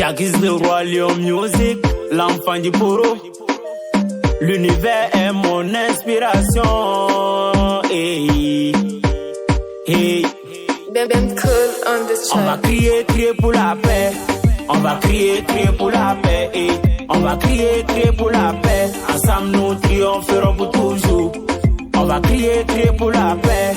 Jack is the roi Lion Music, l'enfant du poro. L'univers est mon inspiration. Hey, hey. On va crier, crier pour la paix. On va crier, crier pour la paix. Hey. On va crier, crier pour la paix. Ensemble nous triompherons pour toujours. On va crier, crier pour la paix.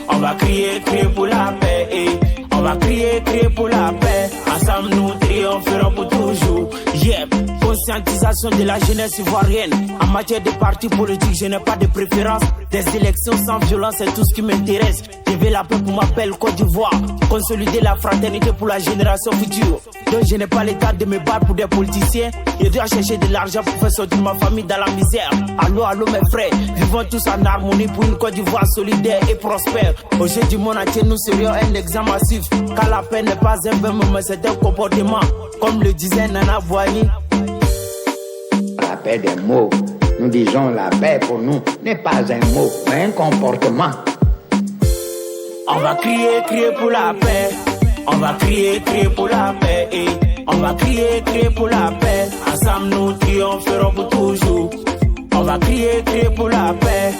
On va crier, crier pour la paix. Hey. On va crier, crier pour la paix. Ensemble nous triompherons pour toujours. Yep. Conscientisation de la jeunesse ivoirienne. En matière de partis politiques, je n'ai pas de préférence. Des élections sans violence, c'est tout ce qui m'intéresse. Je veux la paix pour ma belle Côte d'Ivoire. Consolider la fraternité pour la génération future. Donc je n'ai pas l'état de me battre pour des politiciens. Je dois chercher de l'argent pour faire sortir ma famille dans la misère. Allô, allô mes frères, vivons tous en harmonie pour une Côte d'Ivoire solidaire et prospère. Au jeu du monde entier, nous serions un exemple massif. Car la paix n'est pas un verbe, mais c'est un comportement. Comme le disait Nana Boigny. La paix des mots. Nous disons la paix pour nous n'est pas un mot, mais un comportement. On va crier, crier pour la paix. On va crier, crier pour la paix. Et on va crier, crier pour la paix. Ensemble nous triompherons pour toujours. On va crier, crier pour la paix.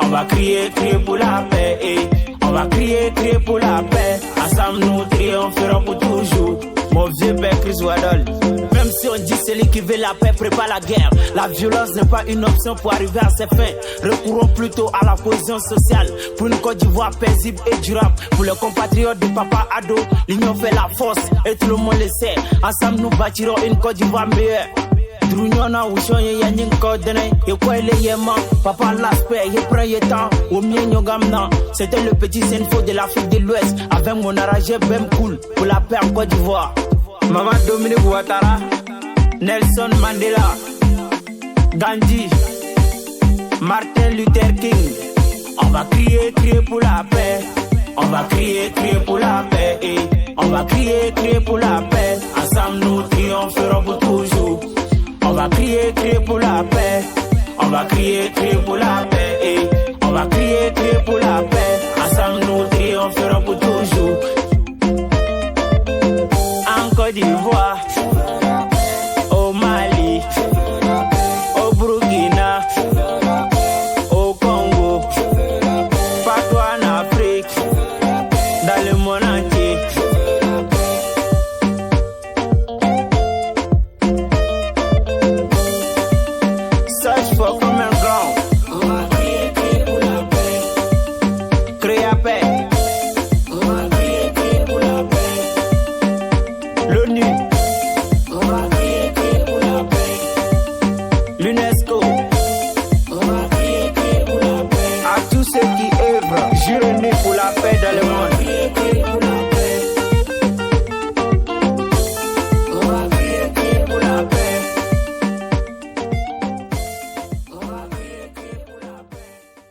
On va crier, crier pour la paix. Et on va crier, crier pour la paix. Ensemble nous triompherons pour toujours. Mon vieux père Chris Waddle. Même si on dit celui qui veut la paix prépare la guerre. La violence n'est pas une option pour arriver à ses fins. Recourons plutôt à la cohésion sociale. Pour une Côte d'Ivoire paisible et durable. Pour les compatriotes de Papa Ado, l'union fait la force et tout le monde le sait. Ensemble nous bâtirons une Côte d'Ivoire meilleure. Drunyona ushonye ya nyinko dene yekwele yema papa l'aspect ye prend ye temps au mien nyogamna. C'était le petit Senfo de l'Afrique de l'Ouest avec mon arrangé bem cool pour la paix en Côte d'Ivoire. Maman Dominique Ouattara, Nelson Mandela, Gandhi, Martin Luther King. On va crier, crier pour la paix. On va crier, crier pour la paix. Et on va crier, crier pour la paix. Ensemble nous triompherons pour toujours. On va crier, crier pour la paix. On va crier, crier pour la paix. Et on va crier, crier pour la paix. Ensemble nous triompherons pour toujours. En Côte d'Ivoire, au Mali, au Burkina, au Congo, partout en Afrique, dans le monde entier. Search for common ground. On va crier, crier pour la paix. Créer la paix. On va crier, crier pour la paix. L'ONU. On va crier, crier pour la paix. L'UNESCO. On va crier, crier pour la paix. À tous ceux qui œuvrent, journée pour la paix dans le monde.